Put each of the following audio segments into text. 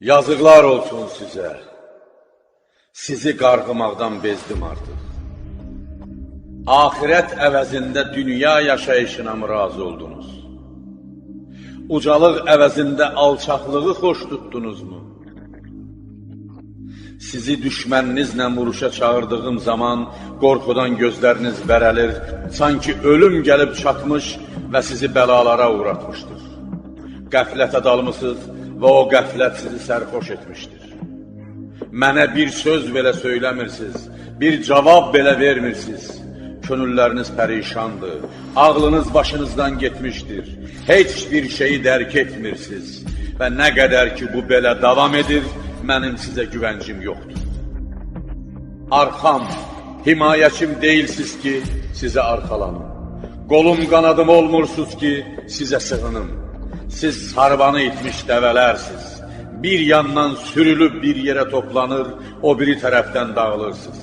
Yazıqlar olsun sizə, sizi qarğımaqdan bezdim artıq. Ahirət əvəzində dünya yaşayışına mı razı oldunuz? Ucalıq əvəzində alçaqlığı xoş tutdunuzmu? Sizi düşməninizlə vuruşa çağırdığım zaman qorxudan gözləriniz bərəlir, sanki ölüm gəlib çatmış və sizi bəlalara uğratmışdır. Qəflətə dalmısınız və o qəflət sizi sərxoş etmişdir. Mənə bir söz belə söyləmirsiniz, bir cavab belə vermirsiniz. Könülləriniz pərişandır, ağlınız başınızdan getmişdir. Heç bir şeyi dərk etmirsiniz və nə qədər ki bu belə davam edir, mənim sizə güvəncim yoxdur. Arxam, himayəçim deyilsiz ki, sizə arxalanım. Qolum qanadım olmursuz ki, sizə sığınım. Siz sarvanı itmiş dəvələrsiniz. Bir yandan sürülüb bir yerə toplanır, o biri tərəfdən dağılırsınız.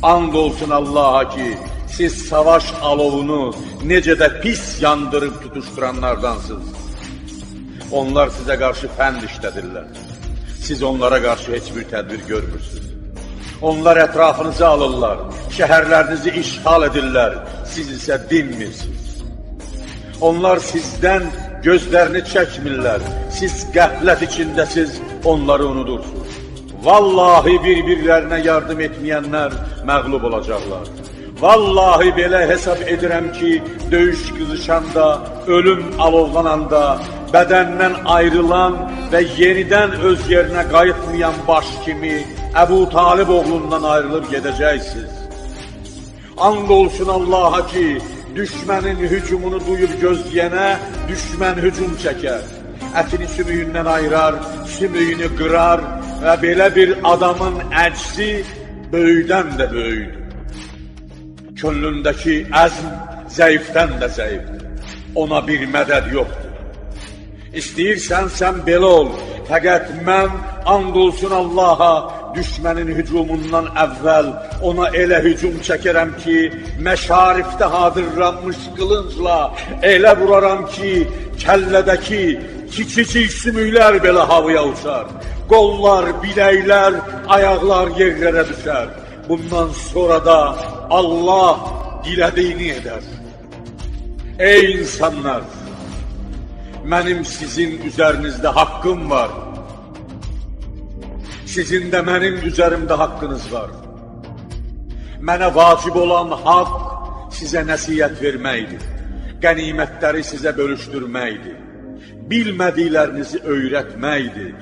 And olsun Allaha ki, siz savaş alovunu necə də pis yandırıb tutuşduranlardansınız. Onlar sizə qarşı fənd işlədirlər. Siz onlara qarşı heç bir tədbir görmürsünüz. Onlar ətrafınızı alırlar, şəhərlərinizi işğal edirlər, siz isə dinmirsiniz. Onlar sizdən gözlərini çəkmirlər, siz qəflət içindəsiz, onları unudursunuz. Vallahi bir-birlərinə yardım etməyənlər məğlub olacaqlar. Vallahi belə hesab edirəm ki, döyüş qızışanda, ölüm alovlananda, bədəndən ayrılan və yenidən öz yerinə qayıtmayan baş kimi Əbu Talib oğlundan ayrılıb gedəcəksiniz. And olsun Allaha ki, düşmənin hücumunu duyub gözləyənə düşmən hücum çəkər. Ətini sümüyündən ayırar, sümüyünü qırar və belə bir adamın əczi böyükdən də böyükdür. Könlündəki əzm zəifdən də zəifdir. Ona bir mədəd yoxdur. İstəyirsən sən belə ol, fəqət mən and olsun Allaha, düşmənin hücumundan əvvəl ona elə hücum çəkərəm ki, məşarifdə hazırlanmış qılıncla elə vuraram ki, kəllədəki kiçicik sümüklər belə havaya uçar. Qollar, biləklər, ayaqlar yerlərə düşər. Bundan sonra da Allah dilədiyini edər. Ey insanlar! Mənim sizin üzərinizdə haqqım var. Sizin də mənim üzərimdə haqqınız var. Mənə vacib olan haqq sizə nəsiyyət verməkdir. Qənimətləri sizə bölüşdürməkdir. Bilmədiklərinizi öyrətməkdir.